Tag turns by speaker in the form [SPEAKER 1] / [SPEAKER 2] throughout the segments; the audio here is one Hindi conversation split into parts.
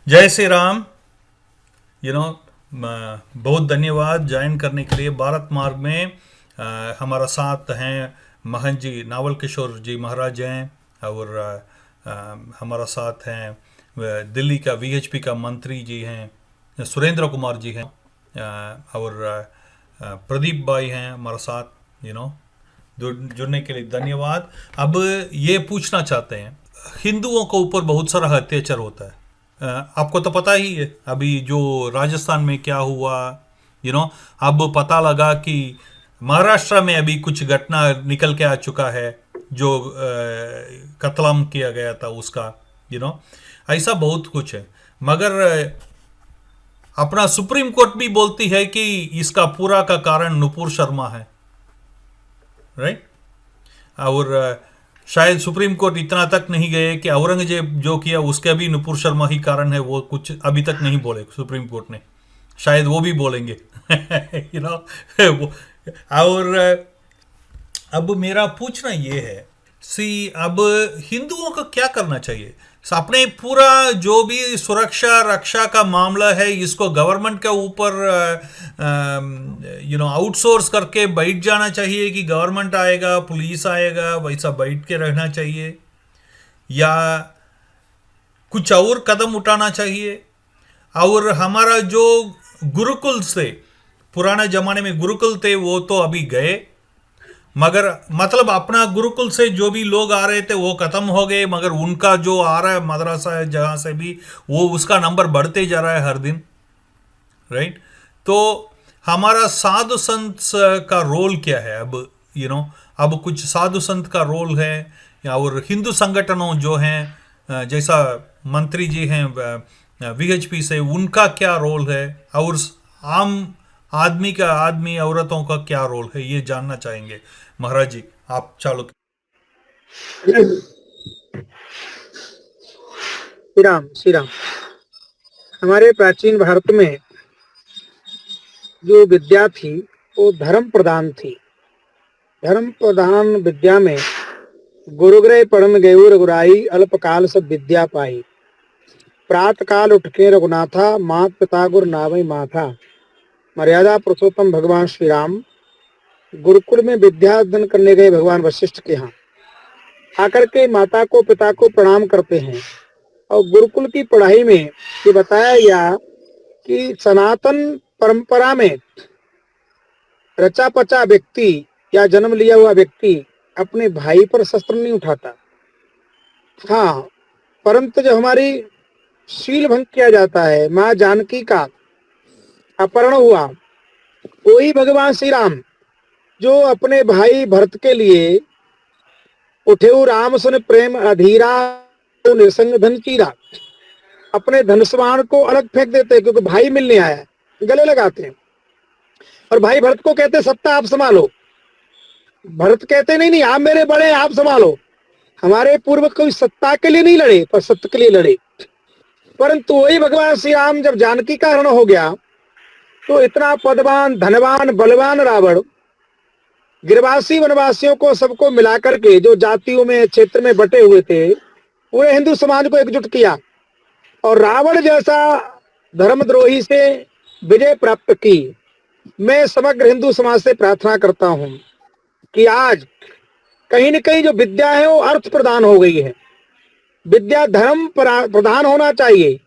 [SPEAKER 1] जय श्री राम। यू नो बहुत धन्यवाद ज्वाइन करने के लिए। भारत मार्ग में हमारा साथ हैं महन जी, नावल किशोर जी महाराज हैं, और हमारा साथ हैं दिल्ली का वीएचपी का मंत्री जी हैं, सुरेंद्र कुमार जी हैं, और प्रदीप भाई हैं हमारा साथ। जुड़ने के लिए धन्यवाद। अब ये पूछना चाहते हैं, हिंदुओं के ऊपर बहुत सारा अत्याचार होता है। आपको तो पता ही है अभी जो राजस्थान में क्या हुआ। यू नो अब पता लगा कि महाराष्ट्र में अभी कुछ घटना निकल के आ चुका है, जो कत्लेआम किया गया था उसका। ऐसा बहुत कुछ है, मगर अपना सुप्रीम कोर्ट भी बोलती है कि इसका पूरा का कारण नुपुर शर्मा है, राइट। और शायद सुप्रीम कोर्ट इतना तक नहीं गए कि औरंगजेब जो किया उसका भी नुपुर शर्मा ही कारण है, वो कुछ अभी तक नहीं बोले सुप्रीम कोर्ट ने। शायद वो भी बोलेंगे। और अब मेरा पूछना ये है, अब हिंदुओं को क्या करना चाहिए? अपने पूरा जो भी सुरक्षा रक्षा का मामला है इसको गवर्नमेंट के ऊपर आउटसोर्स करके बैठ जाना चाहिए कि गवर्नमेंट आएगा, पुलिस आएगा, वैसा बैठ के रहना चाहिए, या कुछ और कदम उठाना चाहिए? और हमारा जो गुरुकुल से, पुराने जमाने में गुरुकुल थे वो तो अभी गए, मगर मतलब अपना गुरुकुल से जो भी लोग आ रहे थे वो खत्म हो गए, मगर उनका जो आ रहा है मदरसा है जहाँ से भी, वो उसका नंबर बढ़ते जा रहा है हर दिन, राइट। तो हमारा साधु संत का रोल क्या है अब? अब कुछ साधु संत का रोल है, और हिंदू संगठनों जो हैं, जैसा मंत्री जी हैं वीएचपी से, उनका क्या रोल है, और आम आदमी औरतों का क्या रोल है, ये जानना चाहेंगे। महाराज जी आप चालू।
[SPEAKER 2] श्री राम श्री राम। हमारे प्राचीन भारत में जो विद्या थी वो धर्म प्रधान थी। धर्म प्रधान विद्या में गुरुग्रह पढ़न गए रघुराई, अल्पकाल सब विद्या पाई। प्रात काल उठ के रघुनाथा, मात पिता गुरु नावई माथा। मर्यादा पुरुषोत्तम भगवान श्री राम गुरुकुल में विद्या अध्ययन करने गए भगवान वशिष्ठ के यहाँ। आकर के माता को पिता को प्रणाम करते हैं, और गुरुकुल की पढ़ाई में ये बताया गया कि सनातन परंपरा में रचा पचा व्यक्ति या जन्म लिया हुआ व्यक्ति अपने भाई पर शस्त्र नहीं उठाता। हाँ, परंतु जब हमारी शील भंग किया जाता है, माँ जानकी का अपहरण हुआ, वही भगवान श्री राम जो अपने भाई भरत के लिए उठे राम सुन प्रेम अधीरा, तो निसंग धन चीरा, अपने धनुष्वाण को अलग फेंक देते क्योंकि भाई मिलने आया, गले लगाते हैं। और भाई भरत को कहते सत्ता आप संभालो। भरत कहते नहीं नहीं, आप मेरे बड़े, आप संभालो। हमारे पूर्व कोई सत्ता के लिए नहीं लड़े, पर सत्य के लिए लड़े। परंतु वही भगवान श्री राम जब जानकी का हरण हो गया, तो इतना पदवान, धनवान, बलवान रावण गिरवासी वनवासियों को सबको मिलाकर के, जो जातियों में क्षेत्र में बटे हुए थे, पूरे हिंदू समाज को एकजुट किया, और रावण जैसा धर्मद्रोही से विजय प्राप्त की। मैं समग्र हिंदू समाज से प्रार्थना करता हूं कि आज कहीं न कहीं जो विद्या है वो अर्थ प्रदान हो गई है। विद्या धर्म प्रधान होना चाहिए।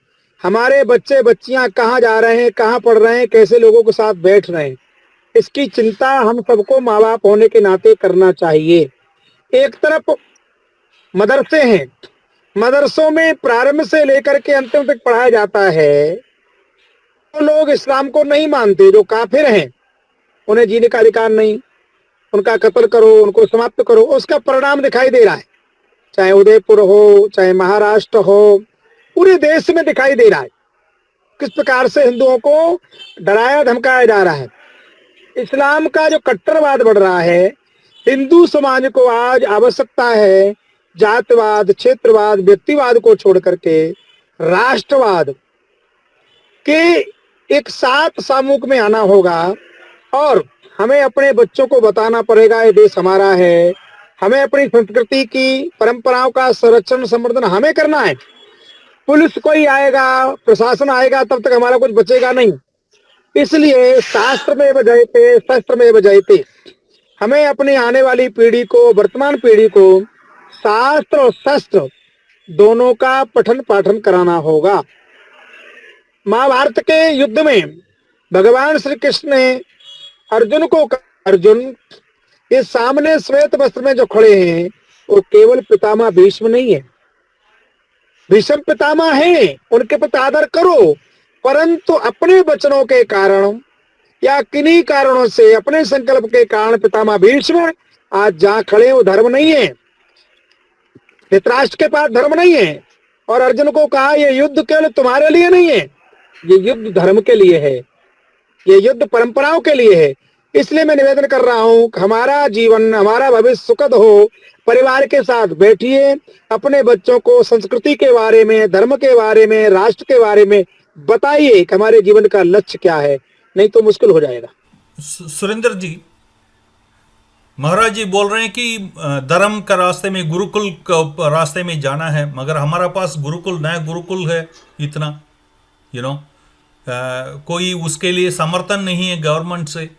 [SPEAKER 2] हमारे बच्चे बच्चियां कहाँ जा रहे हैं, कहाँ पढ़ रहे हैं, कैसे लोगों के साथ बैठ रहे हैं, इसकी चिंता हम सबको माँ बाप होने के नाते करना चाहिए। एक तरफ मदरसे हैं, मदरसों में प्रारंभ से लेकर के अंतिम तक पढ़ाया जाता है। तो लोग इस्लाम को नहीं मानते, जो काफिर हैं, उन्हें जीने का अधिकार नहीं, उनका कत्ल करो, उनको समाप्त करो, उसका परिणाम दिखाई दे रहा है। चाहे उदयपुर हो, चाहे महाराष्ट्र हो, पूरे देश में दिखाई दे रहा है किस प्रकार से हिंदुओं को डराया धमकाया जा रहा है। इस्लाम का जो कट्टरवाद बढ़ रहा है, हिंदू समाज को आज आवश्यकता है जातिवाद, क्षेत्रवाद, व्यक्तिवाद को छोड़ करके राष्ट्रवाद के एक साथ सामूहिक में आना होगा। और हमें अपने बच्चों को बताना पड़ेगा ये देश हमारा है, हमें अपनी संस्कृति की परंपराओं का संरक्षण संवर्धन हमें करना है। पुलिस कोई आएगा, प्रशासन आएगा, तब तक हमारा कुछ बचेगा नहीं। इसलिए शास्त्र में बजाते, शस्त्र में बजाते, हमें अपनी आने वाली पीढ़ी को, वर्तमान पीढ़ी को शास्त्र और शस्त्र दोनों का पठन पाठन कराना होगा। महाभारत के युद्ध में भगवान श्री कृष्ण ने अर्जुन को अर्जुन, ये सामने श्वेत वस्त्र में जो खड़े हैं वो केवल पितामह भीष्म नहीं है, भीष्म पितामह हैं, उनके प्रति आदर करो, परंतु अपने वचनों के कारण या किन्हीं कारणों से, अपने संकल्प के कारण पितामह भीष्म आज जहां खड़े हैं वो धर्म नहीं है, धृतराष्ट्र के पास धर्म नहीं है। और अर्जुन को कहा ये युद्ध केवल तुम्हारे लिए नहीं है, ये युद्ध धर्म के लिए है, ये युद्ध परंपराओं के लिए है। इसलिए मैं निवेदन कर रहा हूं कि हमारा जीवन, हमारा भविष्य सुखद हो, परिवार के साथ बैठिए, अपने बच्चों को संस्कृति के बारे में, धर्म के बारे में, राष्ट्र के बारे में बताइए कि हमारे जीवन का लक्ष्य क्या है, नहीं तो मुश्किल हो जाएगा।
[SPEAKER 1] सुरेंद्र जी, महाराज जी बोल रहे हैं कि धर्म का रास्ते में, गुरुकुल का रास्ते में जाना है, मगर हमारा पास गुरुकुल नया गुरुकुल है इतना, कोई उसके लिए समर्थन नहीं है गवर्नमेंट से।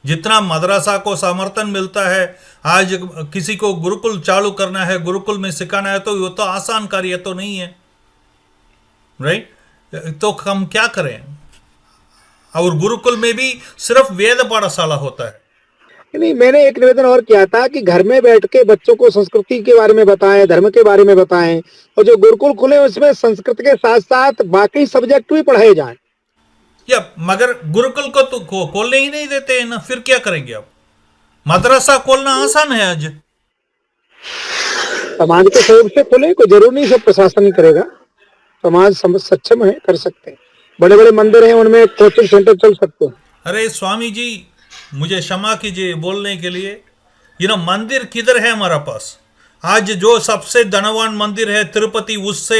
[SPEAKER 1] जितना मदरसा को समर्थन मिलता है, आज किसी को गुरुकुल चालू करना है, गुरुकुल में सिखाना है, तो वो तो आसान कार्य तो नहीं है, राइट? तो हम क्या करें? और गुरुकुल में भी सिर्फ वेद पाठशाला होता है।
[SPEAKER 2] नहीं, मैंने एक निवेदन और किया था कि घर में बैठ के बच्चों को संस्कृति के बारे में बताएं, धर्म के बारे में बताएं, और जो गुरुकुल खुले उसमें संस्कृत के साथ साथ बाकी सब्जेक्ट भी पढ़ाए जाएं।
[SPEAKER 1] या मगर गुरुकुल को तो खोलने ही नहीं देते हैं ना, फिर क्या करेंगे आप? मदरसा खोलना आसान है आज।
[SPEAKER 2] समाज के सहयोग से खुले, कोई जरूर नहीं सब प्रशासन ही करेगा, समाज सक्षम है, कर सकते हैं। बड़े बड़े मंदिर हैं, उनमें कोचिंग सेंटर चल सकते हैं।
[SPEAKER 1] अरे स्वामी जी, मुझे क्षमा कीजिए बोलने के लिए, मंदिर किधर है हमारा पास? आज जो सबसे धनवान मंदिर है तिरुपति, उससे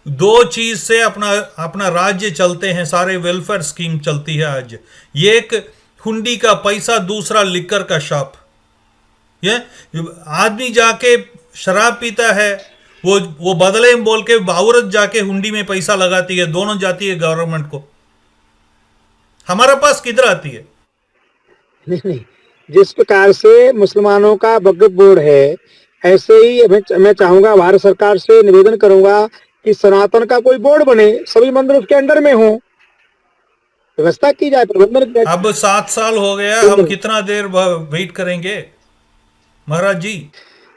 [SPEAKER 1] 2 चीज से अपना राज्य चलते हैं, सारे वेलफेयर स्कीम चलती है आज। एक हुंडी का पैसा, दूसरा लिकर का शॉप। ये आदमी जाके शराब पीता है, वो बदले में बोल के औरत जाके हुंडी में पैसा लगाती है, दोनों जाती है गवर्नमेंट को। हमारा पास किधर आती है?
[SPEAKER 2] नहीं, जिस प्रकार से मुसलमानों का वक्फ बोर्ड है, ऐसे ही मैं चाहूंगा, भारत सरकार से निवेदन करूंगा कि सनातन का कोई बोर्ड बने, सभी मंदिर उसके अंडर में हो, व्यवस्था की जाए, प्रबंधन।
[SPEAKER 1] अब 7 साल हो गया, हम कितना देर वेट करेंगे महाराज जी?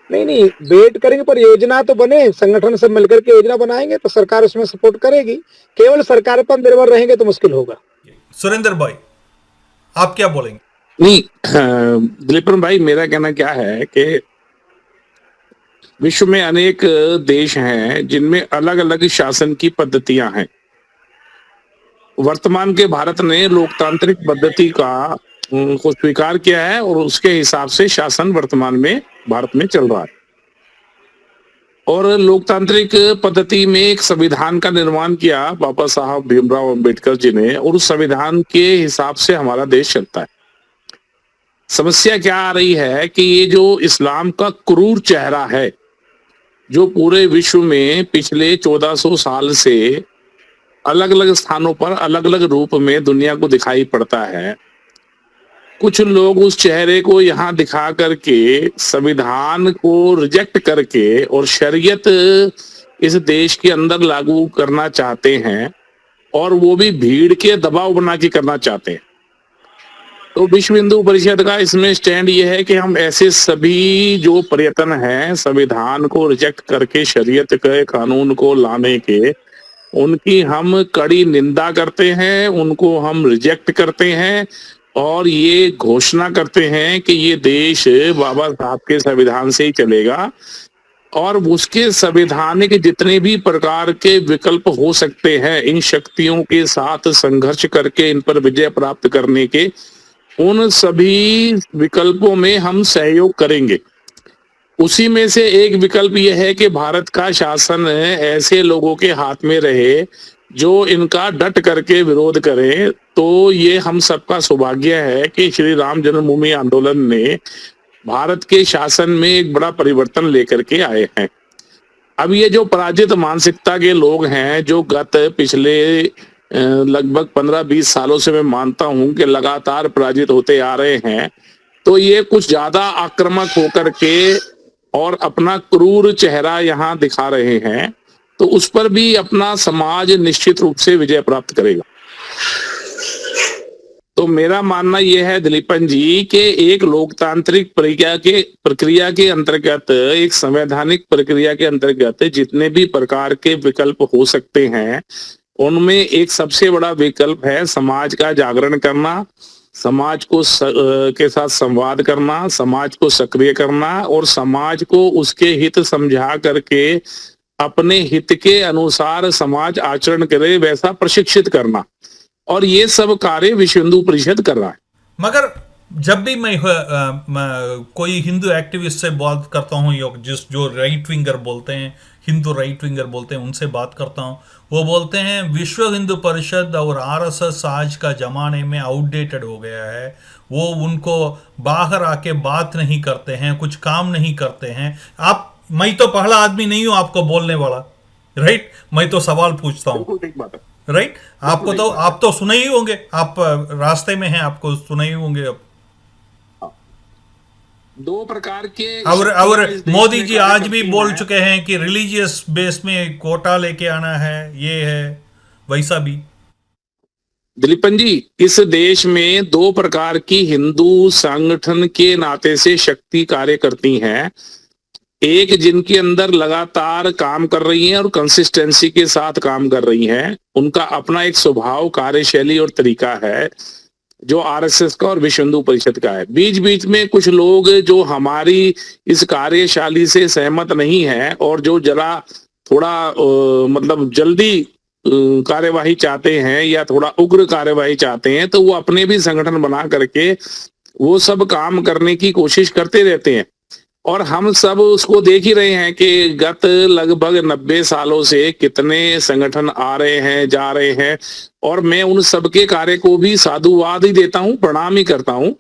[SPEAKER 2] नहीं, वेट करेंगे, पर योजना तो बने, संगठन से मिलकर के योजना बनाएंगे तो सरकार उसमें सपोर्ट करेगी। केवल सरकार पर निर्भर रहेंगे तो मुश्किल होगा।
[SPEAKER 1] सुरेंद्र भाई, आप क्या बोलेंगे?
[SPEAKER 3] नहीं, दिलीपन भाई, मेरा कहना क्या है कि विश्व में अनेक देश हैं जिनमें अलग अलग शासन की पद्धतियां हैं। वर्तमान के भारत ने लोकतांत्रिक पद्धति को स्वीकार किया है और उसके हिसाब से शासन वर्तमान में भारत में चल रहा है। और लोकतांत्रिक पद्धति में एक संविधान का निर्माण किया बाबा साहब भीमराव अंबेडकर जी ने, और उस संविधान के हिसाब से हमारा देश चलता है। समस्या क्या आ रही है कि ये जो इस्लाम का क्रूर चेहरा है, जो पूरे विश्व में पिछले 1400 साल से अलग अलग स्थानों पर अलग अलग रूप में दुनिया को दिखाई पड़ता है, कुछ लोग उस चेहरे को यहाँ दिखा करके संविधान को रिजेक्ट करके और शरीयत इस देश के अंदर लागू करना चाहते हैं, और वो भी भीड़ के दबाव बना के करना चाहते हैं। तो विश्व हिंदू परिषद का इसमें स्टैंड ये है कि हम ऐसे सभी जो प्रयत्न हैं संविधान को रिजेक्ट करके शरीयत के कानून को लाने के, उनकी हम कड़ी निंदा करते हैं, उनको हम रिजेक्ट करते हैं, और ये घोषणा करते हैं कि ये देश बाबा साहब के संविधान से ही चलेगा, और उसके संवैधानिक जितने भी प्रकार के विकल्प हो सकते हैं, इन शक्तियों के साथ संघर्ष करके इन पर विजय प्राप्त करने के, उन सभी विकल्पों में हम सहयोग करेंगे। उसी में से एक विकल्प यह है कि भारत का शासन ऐसे लोगों के हाथ में रहे जो इनका डट करके विरोध करें। तो ये हम सबका सौभाग्य है कि श्री राम जन्मभूमि आंदोलन ने भारत के शासन में एक बड़ा परिवर्तन लेकर के आए हैं। अब ये जो पराजित मानसिकता के लोग हैं, जो गत पिछले लगभग 15-20 सालों से मैं मानता हूं कि लगातार पराजित होते आ रहे हैं, तो ये कुछ ज्यादा आक्रामक होकर के और अपना क्रूर चेहरा यहाँ दिखा रहे हैं, तो उस पर भी अपना समाज निश्चित रूप से विजय प्राप्त करेगा। तो मेरा मानना यह है दिलीपन जी कि एक लोकतांत्रिक प्रक्रिया के अंतर्गत, एक संवैधानिक प्रक्रिया के अंतर्गत जितने भी प्रकार के विकल्प हो सकते हैं, उनमें एक सबसे बड़ा विकल्प है समाज का जागरण करना, समाज को के साथ संवाद करना, समाज को सक्रिय करना और समाज को उसके हित समझा करके अपने हित के अनुसार समाज आचरण करे वैसा प्रशिक्षित करना। और ये सब कार्य विश्व हिंदू परिषद कर रहा है।
[SPEAKER 1] मगर जब भी मैं कोई हिंदू एक्टिविस्ट से बात करता हूँ, जो राइट विंगर बोलते हैं, हिंदू राइट विंगर बोलते हैं, उनसे बात करता हूँ, वो बोलते हैं विश्व हिंदू परिषद और आरएसएस आज का जमाने में आउटडेटेड हो गया है। वो उनको बाहर आके बात नहीं करते हैं, कुछ काम नहीं करते हैं। मैं तो पहला आदमी नहीं हूं आपको बोलने वाला, राइट? मैं तो सवाल पूछता हूँ, राइट? आप तो सुने ही होंगे, आप रास्ते में हैं, आपको सुने ही होंगे। अब
[SPEAKER 3] दो प्रकार के
[SPEAKER 1] और मोदी जी आज भी बोल चुके हैं कि रिलीजियस बेस में कोटा लेके आना है, ये है वैसा भी।
[SPEAKER 3] दिलीपन जी, इस देश में दो प्रकार की हिंदू संगठन के नाते से शक्ति कार्य करती हैं। एक जिनके अंदर लगातार काम कर रही हैं और कंसिस्टेंसी के साथ काम कर रही हैं, उनका अपना एक स्वभाव, कार्यशैली और तरीका है जो आरएसएस का और विश्व हिंदू परिषद का है। बीच बीच में कुछ लोग जो हमारी इस कार्यशैली से सहमत नहीं है और जो जरा थोड़ा मतलब जल्दी कार्यवाही चाहते हैं या थोड़ा उग्र कार्यवाही चाहते हैं, तो वो अपने भी संगठन बना करके वो सब काम करने की कोशिश करते रहते हैं। और हम सब उसको देख ही रहे हैं कि गत लगभग 90 सालों से कितने संगठन आ रहे हैं, जा रहे हैं, और मैं उन सबके कार्य को भी साधुवाद ही देता हूं, प्रणाम ही करता हूं।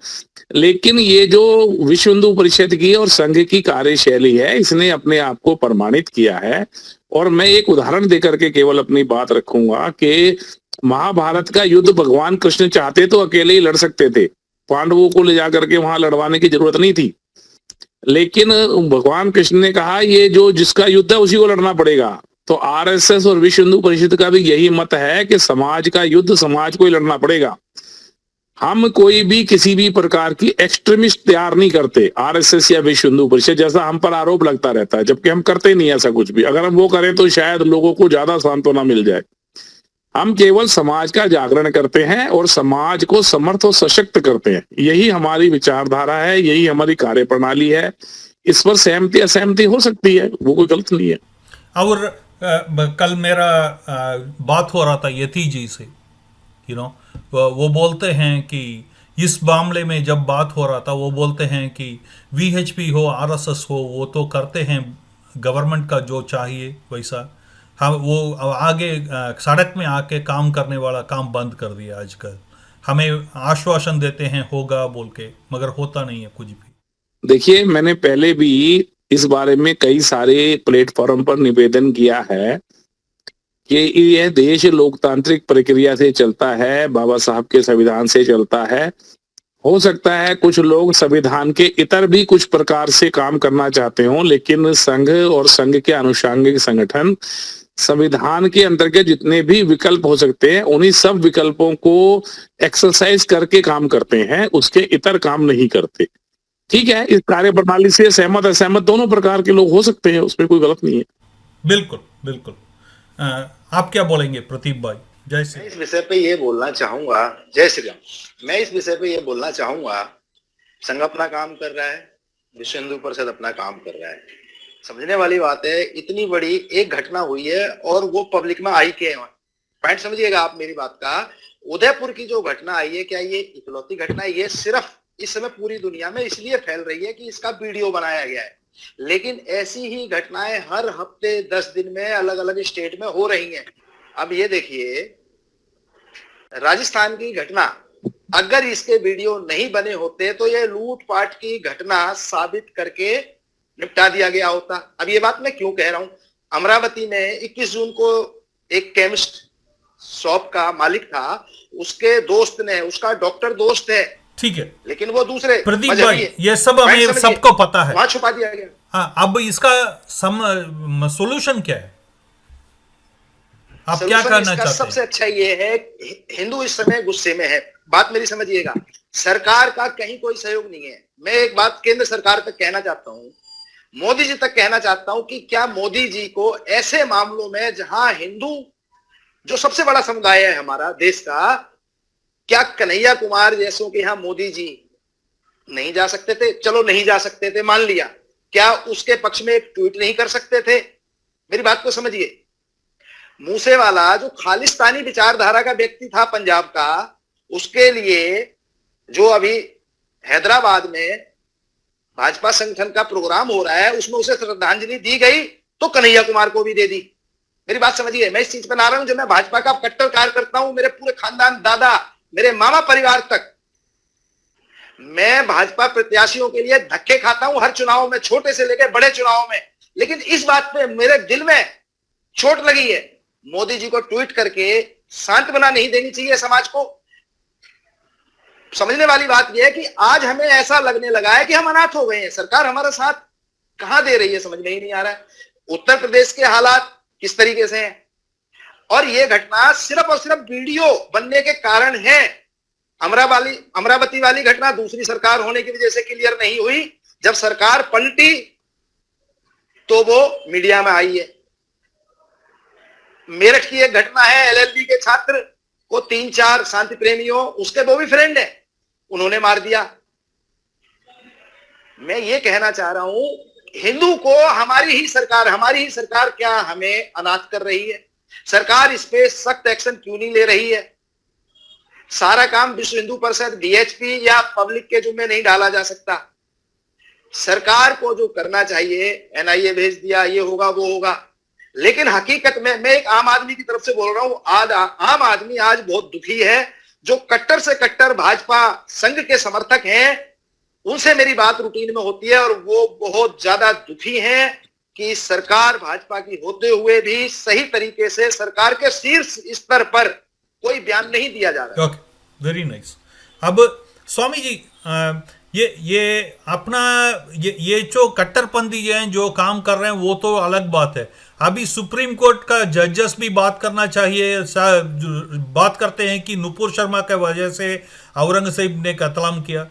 [SPEAKER 3] लेकिन ये जो विश्व हिंदू परिषद की और संघ की कार्यशैली है, इसने अपने आप को प्रमाणित किया है। और मैं एक उदाहरण देकर के केवल अपनी बात रखूंगा कि महाभारत का युद्ध भगवान कृष्ण चाहते तो अकेले ही लड़ सकते थे, पांडवों को ले जाकर के वहां लड़वाने की जरूरत नहीं थी। लेकिन भगवान कृष्ण ने कहा ये जो जिसका युद्ध है उसी को लड़ना पड़ेगा। तो आरएसएस और विश्व हिंदू परिषद का भी यही मत है कि समाज का युद्ध समाज को ही लड़ना पड़ेगा। हम कोई भी किसी भी प्रकार की एक्सट्रीमिस्ट तैयार नहीं करते, आरएसएस या विश्व हिंदू परिषद, जैसा हम पर आरोप लगता रहता है, जबकि हम करते नहीं ऐसा कुछ भी। अगर हम वो करें तो शायद लोगों को ज्यादा सांत्वना मिल जाए। हम केवल समाज का जागरण करते हैं और समाज को समर्थ और सशक्त करते हैं। यही हमारी विचारधारा है, यही हमारी कार्यप्रणाली है। इस पर सहमति असहमति हो सकती है, वो कोई गलत नहीं है।
[SPEAKER 1] और कल मेरा बात हो रहा था यति जी से, वो बोलते हैं कि इस मामले में जब बात हो रहा था, वो बोलते हैं कि वीएचपी हो, आरएसएस हो, वो तो करते हैं गवर्नमेंट का जो चाहिए वैसा। हम वो आगे सड़क में आके काम करने वाला काम बंद कर दिया आजकल। हमें आश्वासन देते हैं होगा बोल के, मगर होता नहीं है कुछ भी।
[SPEAKER 3] देखिए, मैंने पहले भी इस बारे में कई सारे प्लेटफॉर्म पर निवेदन किया है कि यह देश लोकतांत्रिक प्रक्रिया से चलता है, बाबा साहब के संविधान से चलता है। हो सकता है कुछ लोग संविधान के इतर भी कुछ प्रकार से काम करना चाहते हों, लेकिन संघ और संघ के अनुषंगिक संगठन संविधान के अंतर्गत जितने भी विकल्प हो सकते हैं, उन्हीं सब विकल्पों को एक्सरसाइज करके काम करते हैं, उसके इतर काम नहीं करते। ठीक है, इस कार्य प्रणाली से सहमत असहमत दोनों प्रकार के लोग हो सकते हैं, उसमें कोई गलत नहीं है।
[SPEAKER 1] बिल्कुल बिल्कुल। आप क्या बोलेंगे प्रदीप भाई? जय श्री राम।
[SPEAKER 4] इस विषय पे ये बोलना चाहूंगा, जय श्री राम। मैं इस विषय पे ये बोलना चाहूंगा, संघ अपना काम कर रहा है, विश्व हिंदू परिषद अपना काम कर रहा है। समझने वाली बात है, इतनी बड़ी एक घटना हुई है और वो पब्लिक में आई के पॉइंट समझिएगा आप मेरी बात का। उदयपुर की जो घटना आई है, क्या ये इकलौती घटना है? ये सिर्फ इस समय पूरी दुनिया में इसलिए फैल रही है कि इसका वीडियो बनाया गया है, लेकिन ऐसी ही घटनाएं हर हफ्ते 10 दिन में अलग अलग स्टेट में हो रही हैं। अब ये देखिए, राजस्थान की घटना, अगर इसके वीडियो नहीं बने होते तो ये लूटपाट की घटना साबित करके निपटा दिया गया होता। अब ये बात मैं क्यों कह रहा हूं? अमरावती में 21 जून को एक केमिस्ट शॉप का मालिक था, उसके दोस्त ने, उसका डॉक्टर दोस्त है,
[SPEAKER 1] ठीक है
[SPEAKER 4] लेकिन वो दूसरे
[SPEAKER 1] प्रदीप
[SPEAKER 4] मजहबी
[SPEAKER 1] भाई,
[SPEAKER 4] है।
[SPEAKER 1] ये सब
[SPEAKER 4] पॉइंट
[SPEAKER 1] हमें
[SPEAKER 4] समझिए,
[SPEAKER 1] सबको पता है।
[SPEAKER 4] वहां छुपा दिया गया।
[SPEAKER 1] हाँ, अब इसका सोल्यूशन क्या है? आप क्या
[SPEAKER 4] सलूशन
[SPEAKER 1] करना
[SPEAKER 4] इसका
[SPEAKER 1] चाहते
[SPEAKER 4] सबसे
[SPEAKER 1] हैं?
[SPEAKER 4] अच्छा ये है, हिंदू इस समय गुस्से में है। बात मेरी समझिएगा, सरकार का कहीं कोई सहयोग नहीं है। मैं एक बात केंद्र सरकार तक कहना चाहता हूं, मोदी जी तक कहना चाहता हूं कि क्या मोदी जी को ऐसे मामलों में जहां हिंदू जो सबसे बड़ा समुदाय है हमारा देश का, क्या कन्हैया कुमार जैसों के यहां मोदी जी नहीं जा सकते थे? चलो नहीं जा सकते थे, मान लिया, क्या उसके पक्ष में एक ट्वीट नहीं कर सकते थे? मेरी बात को समझिए। मूसेवाला जो खालिस्तानी विचारधारा का व्यक्ति था पंजाब का, उसके लिए जो अभी हैदराबाद में भाजपा संगठन का प्रोग्राम हो रहा है, उसमें उसे श्रद्धांजलि दी गई, तो कन्हैया कुमार को भी दे दी। मेरी बात समझिए, मैं इस चीज पर ना रहा हूं, जब मैं भाजपा का कट्टर कार्यकर्ता हूं, मेरे पूरे खानदान, दादा, मेरे मामा परिवार तक, मैं भाजपा प्रत्याशियों के लिए धक्के खाता हूं हर चुनाव में, छोटे से लेकर बड़े चुनाव में। लेकिन इस बात पे मेरे दिल में चोट लगी है, मोदी जी को ट्वीट करके सांत्वना नहीं देनी चाहिए समाज को। समझने वाली बात यह है कि आज हमें ऐसा लगने लगा है कि हम अनाथ हो गए हैं, सरकार हमारा साथ कहां दे रही है, समझ में ही नहीं आ रहा है। उत्तर प्रदेश के हालात किस तरीके से हैं, और यह घटना सिर्फ और सिर्फ वीडियो बनने के कारण है। अमरावती वाली घटना दूसरी सरकार होने की वजह से क्लियर नहीं हुई, जब सरकार पलटी तो वो मीडिया में आई है। मेरठ की एक घटना है, एलएलबी के छात्र को 3-4 शांति प्रेमियों, उसके वो भी फ्रेंड है, उन्होंने मार दिया। मैं ये कहना चाह रहा हूं, हिंदू को हमारी ही सरकार क्या हमें अनाथ कर रही है? सरकार इस पे सख्त एक्शन क्यों नहीं ले रही है? सारा काम विश्व हिंदू परिषद, डीएचपी या पब्लिक के जुम्मे नहीं डाला जा सकता। सरकार को जो करना चाहिए, एनआईए भेज दिया, ये होगा वो होगा, लेकिन हकीकत में मैं एक आम आदमी की तरफ से बोल रहा हूं, आम आदमी आज बहुत दुखी है। जो कट्टर से कट्टर भाजपा संघ के समर्थक हैं, उनसे मेरी बात रूटीन में होती है, और वो बहुत ज्यादा दुखी हैं कि सरकार भाजपा की होते हुए भी सही तरीके से सरकार के शीर्ष स्तर पर कोई बयान नहीं दिया जा रहा है।
[SPEAKER 1] Okay, very nice. अब स्वामी जी, ये अपना ये जो कट्टरपंथी हैं जो काम कर रहे हैं, वो तो अलग बात है। अभी सुप्रीम कोर्ट का जजेस भी बात करना चाहिए, बात करते हैं कि नुपुर शर्मा के वजह से औरंगजेब ने कत्लेआम किया।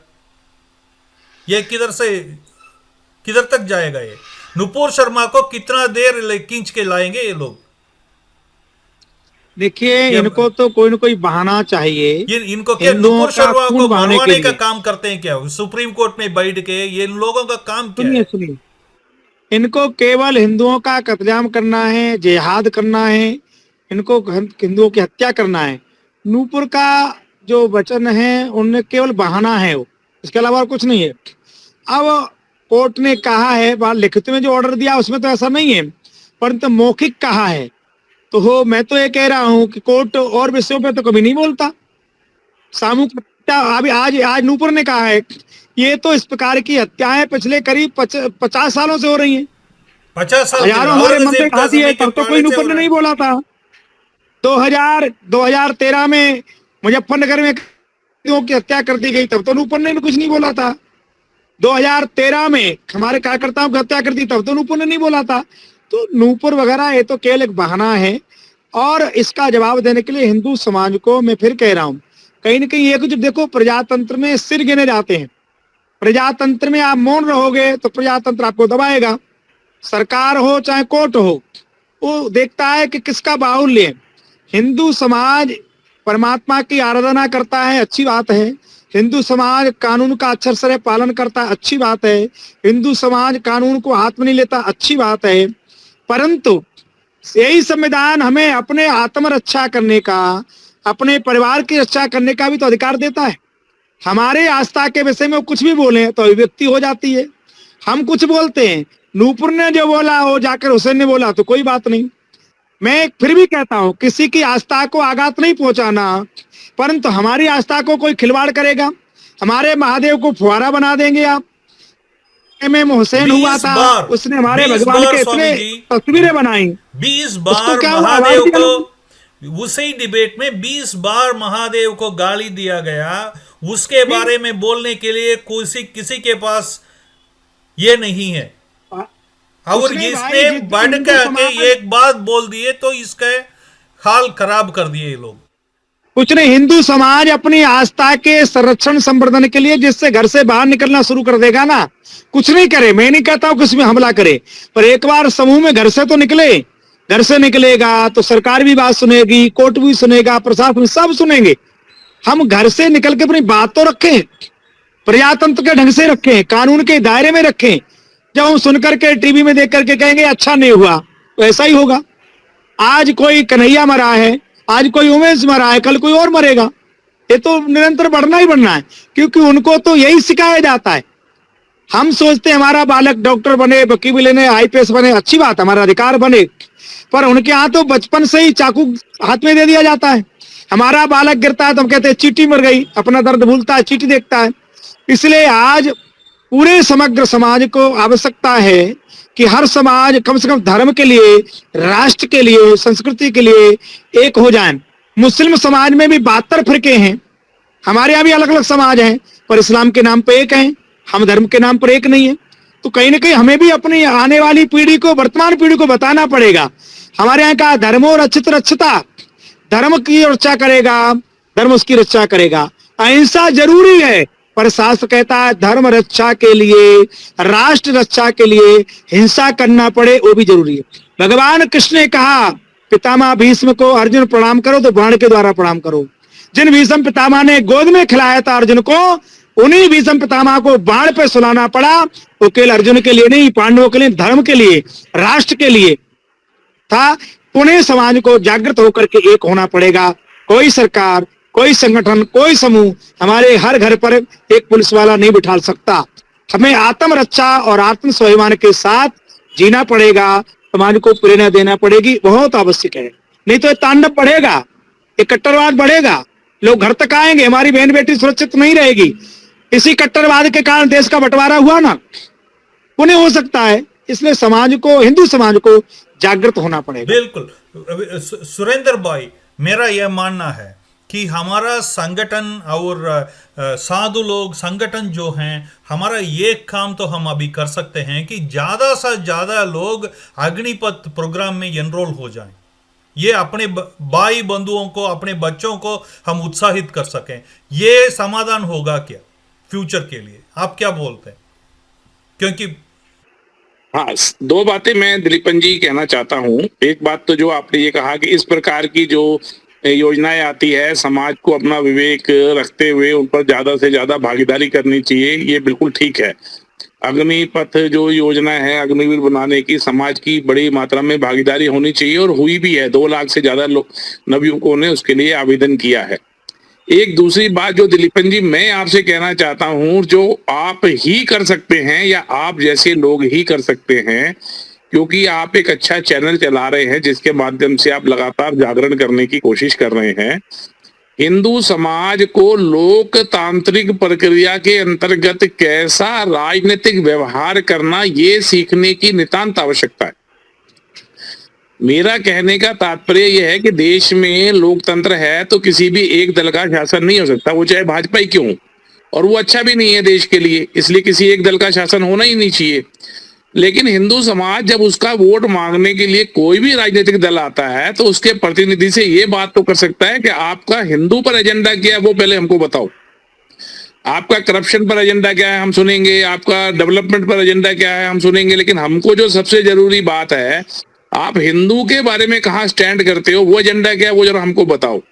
[SPEAKER 1] ये किधर तक जाएगा? ये नुपुर शर्मा को कितना देर खींच के लाएंगे ये लोग?
[SPEAKER 2] देखिए, इनको तो कोई ना कोई बहाना चाहिए।
[SPEAKER 1] इनको क्या नुपुर शर्मा को मरवाने का काम करते हैं क्या? सुप्रीम कोर्ट में बैठ के ये लोगों का काम क्या है?
[SPEAKER 2] सुनिए, इनको केवल हिंदुओं का कत्लेआम करना है, जिहाद करना है, इनको हिंदुओं की हत्या करना है। नूपुर का जो वचन है, उनने केवल बहाना है वो, इसके अलावा और कुछ नहीं है। अब कोर्ट ने कहा है, बात लिखित में जो ऑर्डर दिया उसमें तो ऐसा नहीं है, परंतु मौखिक कहा है। तो मैं तो ये कह रहा हूं कि कोर्ट और विषयों पे तो कभी नहीं बोलता। सामूहिक हत्या अभी आज नूपुर ने कहा है, ये तो इस प्रकार की हत्याएं पिछले करीब 50 सालों से हो रही हैं।
[SPEAKER 1] 50 साल
[SPEAKER 2] हजारों हमारे मंदिर खाती है, तब तो कोई नूपुर ने नहीं बोला था। 2013 में मुजफ्फरनगर में की हत्या कर दी गई, तब तो नूपुर ने भी कुछ नहीं बोला था। 2013 में हमारे कार्यकर्ताओं की हत्या कर दी, तब तो नूपुर ने नहीं बोला था। तो नूपुर वगैरह ये तो केवल एक बहाना है, और इसका जवाब देने के लिए हिंदू समाज को मैं फिर कह रहा हूं, कहीं ना कहीं एक, जो देखो, प्रजातंत्र में सिर गिने जाते हैं। प्रजातंत्र में आप मौन रहोगे तो प्रजातंत्र आपको दबाएगा। सरकार हो चाहे कोर्ट हो, वो देखता है कि किसका बाहुल्य है। हिंदू समाज परमात्मा की आराधना करता है, अच्छी बात है। हिंदू समाज कानून का अक्षर से पालन करता है, अच्छी बात है। हिंदू समाज कानून को हाथ में नहीं लेता, अच्छी बात है। परंतु यही संविधान हमें अपने आत्मरक्षा करने का, अपने परिवार की रक्षा करने का भी तो अधिकार देता है। हमारे आस्था के विषय में कुछ भी बोले तो अभिव्यक्ति हो जाती है। हम कुछ बोलते हैं, नूपुर ने जो बोला वो जाकर हुसैन ने बोला, तो कोई बात नहीं। मैं फिर भी कहता हूं, किसी की आस्था को आघात नहीं पहुंचाना, परंतु हमारी आस्था को कोई खिलवाड़ करेगा, हमारे महादेव को फुहारा बना देंगे आप, इमाम हुसैन हुआ
[SPEAKER 1] 20
[SPEAKER 2] था,
[SPEAKER 1] बार,
[SPEAKER 2] उसने हमारे
[SPEAKER 1] 20
[SPEAKER 2] भगवान
[SPEAKER 1] बार
[SPEAKER 2] के
[SPEAKER 1] स्वामी
[SPEAKER 2] इतने
[SPEAKER 1] जी,
[SPEAKER 2] तस्वीरें बनाई,
[SPEAKER 1] 20
[SPEAKER 2] उसको
[SPEAKER 1] बार
[SPEAKER 2] क्या हुआ?
[SPEAKER 1] महादेव
[SPEAKER 2] आवाज दिया ना?
[SPEAKER 1] को, उसी डिबेट में 20 बार महादेव को गाली दिया गया। उसके बारे में बोलने के लिए किसी के पास ये नहीं है। और
[SPEAKER 2] कुछ नहीं भाई,
[SPEAKER 1] इसने
[SPEAKER 2] जितने
[SPEAKER 1] बढ़
[SPEAKER 2] हिंदू
[SPEAKER 1] के
[SPEAKER 2] समाज,
[SPEAKER 1] एक बात बोल दिए तो इसका हाल खराब कर दिए ये लोग।
[SPEAKER 2] कुछ नहीं, हिंदू समाज अपनी आस्था के संरक्षण संवर्धन के लिए जिससे घर से बाहर निकलना शुरू कर देगा ना, कुछ नहीं करे, मैं नहीं कहता हूं किसी में हमला करे, पर एक बार समूह में घर से तो निकले, घर से निकलेगा तो सरकार भी बात सुनेगी, कोर्ट भी सुनेगा, प्रशासन सब सुनेंगे। हम घर से निकल के अपनी बात तो रखें, प्रजातंत्र के ढंग से रखें, कानून के दायरे में रखें। जब हम सुनकर के टीवी में देख करके कहेंगे अच्छा नहीं हुआ, तो ऐसा ही होगा। आज कोई कन्हैया मरा है, आज कोई उमेश मरा है, कल कोई और मरेगा। ये तो निरंतर बढ़ना ही बढ़ना है, क्योंकि उनको तो यही सिखाया जाता है। हम सोचते हैं हमारा बालक डॉक्टर बने, वकील बने, आईपीएस बने, अच्छी बात, हमारा अधिकार बने, पर उनके यहाँ तो बचपन से ही चाकू हाथ में दे दिया जाता है। हमारा बालक गिरता है तो हम कहते हैं चींटी मर गई, अपना दर्द भूलता है, चींटी देखता है। इसलिए आज पूरे समग्र समाज को आवश्यकता है कि हर समाज कम से कम धर्म के लिए, राष्ट्र के लिए, संस्कृति के लिए एक हो जाए। मुस्लिम समाज में भी 72 फिरके हैं, हमारे यहाँ भी अलग अलग समाज हैं, पर इस्लाम के नाम पे एक हैं, हम धर्म के नाम पर एक नहीं है। तो कहीं ना कहीं हमें भी अपनी आने वाली पीढ़ी को, वर्तमान पीढ़ी को बताना पड़ेगा। हमारे यहाँ का धर्मो रक्षित रक्षता, धर्म की रक्षा करेगा, धर्म उसकी रक्षा करेगा। अहिंसा जरूरी है, पर शास्त्र कहता है धर्म रक्षा के लिए, राष्ट्र रक्षा के लिए हिंसा करना पड़े वो भी जरूरी है। भगवान कृष्ण ने कहा पितामह भीष्म को, अर्जुन प्रणाम करो तो बाण के द्वारा प्रणाम करो। जिन भीष्म पितामह ने गोद में खिलाया था अर्जुन को, उन्हीं भीष्म पितामह को बाण पे सुलाना पड़ा। वो केवल अर्जुन के लिए नहीं, पांडवों के लिए, धर्म के लिए, राष्ट्र के लिए था। पुणे समाज को जागृत होकर के एक होना पड़ेगा। कोई सरकार, कोई संगठन, कोई समूह हमारे हर घर पर एक पुलिस वाला नहीं बिठा सकता। हमें आत्मरक्षा और आत्म स्वाभिमान के साथ जीना पड़ेगा, समाज को प्रेरणा देना पड़ेगी, बहुत आवश्यक है। नहीं तो ये तांडव बढ़ेगा, ये कट्टरवाद बढ़ेगा, लोग घर तक आएंगे, हमारी बहन बेटी सुरक्षित नहीं रहेगी। इसी कट्टरवाद के कारण देश का बंटवारा हुआ ना, पुनः हो सकता है। इसलिए समाज को, हिंदू समाज को जागृत होना पड़ेगा।
[SPEAKER 1] बिल्कुल सुरेंद्र भाई, मेरा यह मानना है कि हमारा संगठन और साधु लोग, संगठन जो हैं, हमारा ये काम तो हम अभी कर सकते हैं कि ज़्यादा से ज़्यादा लोग अग्निपथ प्रोग्राम में एनरोल हो जाएं। ये अपने भाई बंधुओं को, अपने बच्चों को हम उत्साहित कर सकें। ये समाधान होगा क्या फ्यूचर के लिए? आप क्या बोलते हैं? क्योंकि
[SPEAKER 3] हाँ, दो बातें मैं दिलीपन जी कहना चाहता हूँ। एक बात तो जो आपने ये कहा कि इस प्रकार की जो योजनाएं आती है, समाज को अपना विवेक रखते हुए उन पर ज्यादा से ज्यादा भागीदारी करनी चाहिए, ये बिल्कुल ठीक है। अग्निपथ जो योजना है, अग्निवीर बनाने की, समाज की बड़ी मात्रा में भागीदारी होनी चाहिए और हुई भी है। 2 लाख से ज्यादा नवयुवकों ने उसके लिए आवेदन किया है। एक दूसरी बात जो दिलीपन जी मैं आपसे कहना चाहता हूं, जो आप ही कर सकते हैं या आप जैसे लोग ही कर सकते हैं, क्योंकि आप एक अच्छा चैनल चला रहे हैं जिसके माध्यम से आप लगातार जागरण करने की कोशिश कर रहे हैं। हिंदू समाज को लोकतांत्रिक प्रक्रिया के अंतर्गत कैसा राजनीतिक व्यवहार करना, ये सीखने की नितांत आवश्यकता है। मेरा कहने का तात्पर्य यह है कि देश में लोकतंत्र है तो किसी भी एक दल का शासन नहीं हो सकता, वो चाहे भाजपा ही क्यों, और वो अच्छा भी नहीं है देश के लिए, इसलिए किसी एक दल का शासन होना ही नहीं चाहिए। लेकिन हिंदू समाज जब उसका वोट मांगने के लिए कोई भी राजनीतिक दल आता है तो उसके प्रतिनिधि से ये बात तो कर सकता है कि आपका हिंदू पर एजेंडा क्या है वो पहले हमको बताओ, आपका करप्शन पर एजेंडा क्या है हम सुनेंगे, आपका डेवलपमेंट पर एजेंडा क्या है हम सुनेंगे, लेकिन हमको जो सबसे जरूरी बात है, आप हिंदू के बारे में कहाँ स्टैंड करते हो, वो एजेंडा क्या है वो जरा हमको बताओ।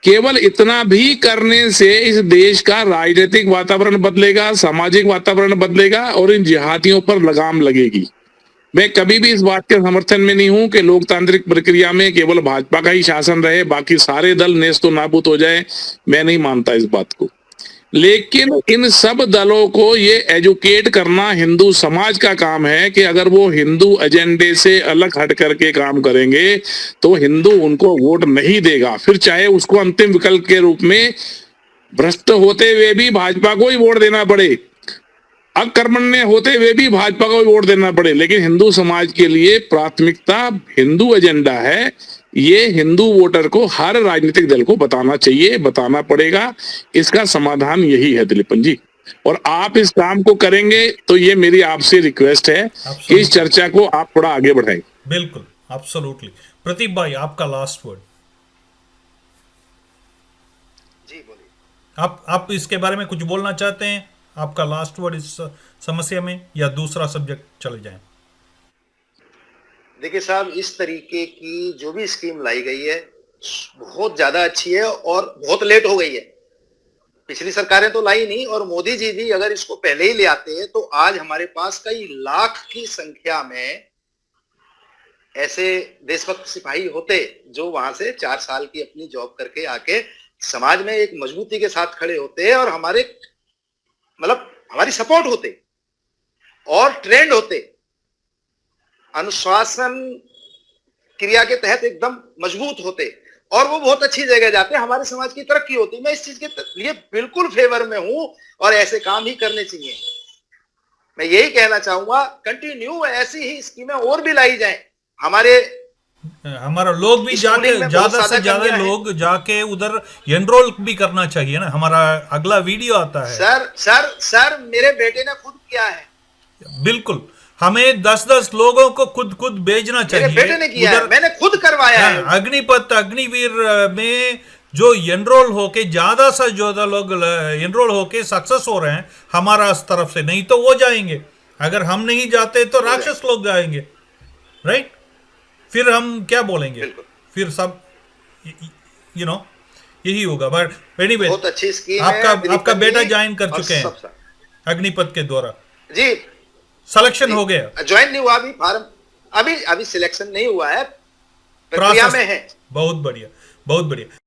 [SPEAKER 3] केवल इतना भी करने से इस देश का राजनीतिक वातावरण बदलेगा, सामाजिक वातावरण बदलेगा और इन जिहादियों पर लगाम लगेगी। मैं कभी भी इस बात के समर्थन में नहीं हूं कि लोकतांत्रिक प्रक्रिया में केवल भाजपा का ही शासन रहे, बाकी सारे दल नेस्तो नाबूद हो जाए, मैं नहीं मानता इस बात को। लेकिन इन सब दलों को ये एजुकेट करना हिंदू समाज का काम है कि अगर वो हिंदू एजेंडे से अलग हट करके काम करेंगे तो हिंदू उनको वोट नहीं देगा, फिर चाहे उसको अंतिम विकल्प के रूप में भ्रष्ट होते हुए भी भाजपा को ही वोट देना पड़े। अकर्मण्य होते हुए भी भाजपा को वोट देना पड़े, लेकिन हिंदू समाज के लिए प्राथमिकता हिंदू एजेंडा है। ये हिंदू वोटर को हर राजनीतिक दल को बताना चाहिए, बताना पड़ेगा। इसका समाधान यही है दिलीपन जी, और आप इस काम को करेंगे तो ये मेरी आपसे रिक्वेस्ट है कि इस चर्चा को आप थोड़ा आगे बढ़ाएं।
[SPEAKER 1] बिल्कुल, एब्सोल्युटली। प्रदीप भाई, आपका लास्ट वर्ड।
[SPEAKER 4] जी बोलिए।
[SPEAKER 1] आप इसके बारे में कुछ बोलना चाहते हैं? आपका लास्ट वर्ड इस समस्या में, या दूसरा सब्जेक्ट चले जाएं?
[SPEAKER 4] देखिए साहब, इस तरीके की जो भी स्कीम लाई गई है बहुत ज्यादा अच्छी है और बहुत लेट हो गई है। पिछली सरकारें तो लाई नहीं, और मोदी जी भी अगर इसको पहले ही ले आते हैं तो आज हमारे पास कई लाख की संख्या में ऐसे देशभक्त सिपाही होते जो वहां से 4 साल की अपनी जॉब करके आके समाज में एक मजबूती के साथ खड़े होते और हमारे मतलब हमारी सपोर्ट होते और ट्रेंड होते, अनुशासन क्रिया के तहत एकदम मजबूत होते, और वो बहुत अच्छी जगह जाते, हमारे समाज की तरक्की होती। मैं इस चीज के लिए बिल्कुल फेवर में हूं और ऐसे काम ही करने चाहिए। मैं यही कहना चाहूंगा, कंटिन्यू ऐसी ही स्कीमें और भी लाई जाएं। हमारा
[SPEAKER 1] लोग भी जाके, ज्यादा से ज्यादा लोग जाके उधर एनरोल भी करना चाहिए ना। हमारा अगला वीडियो आता है।
[SPEAKER 4] सर मेरे बेटे ने खुद किया है।
[SPEAKER 1] बिल्कुल, हमें 10-10 लोगों को खुद भेजना चाहिए।
[SPEAKER 4] मेरे बेटे ने किया है, मैंने खुद करवाया है।
[SPEAKER 1] अग्निपथ, अग्निवीर में जो एनरोल होके ज्यादा से ज्यादा लोग एनरोल होके सक्सेस हो रहे हैं हमारा तरफ से, नहीं तो वो जाएंगे। अगर हम नहीं जाते तो राक्षस लोग जाएंगे, राइट? फिर हम क्या बोलेंगे? फिर सब यही होगा। बट एनीवे,
[SPEAKER 4] बहुत अच्छी स्कीम
[SPEAKER 1] आपका बेटा ज्वाइन कर चुके हैं अग्निपथ के द्वारा
[SPEAKER 4] जी।
[SPEAKER 1] सिलेक्शन हो गया?
[SPEAKER 4] ज्वाइन नहीं हुआ अभी, फार्म अभी सिलेक्शन नहीं हुआ है, प्रक्रिया में है।
[SPEAKER 1] बहुत बढ़िया, बहुत बढ़िया।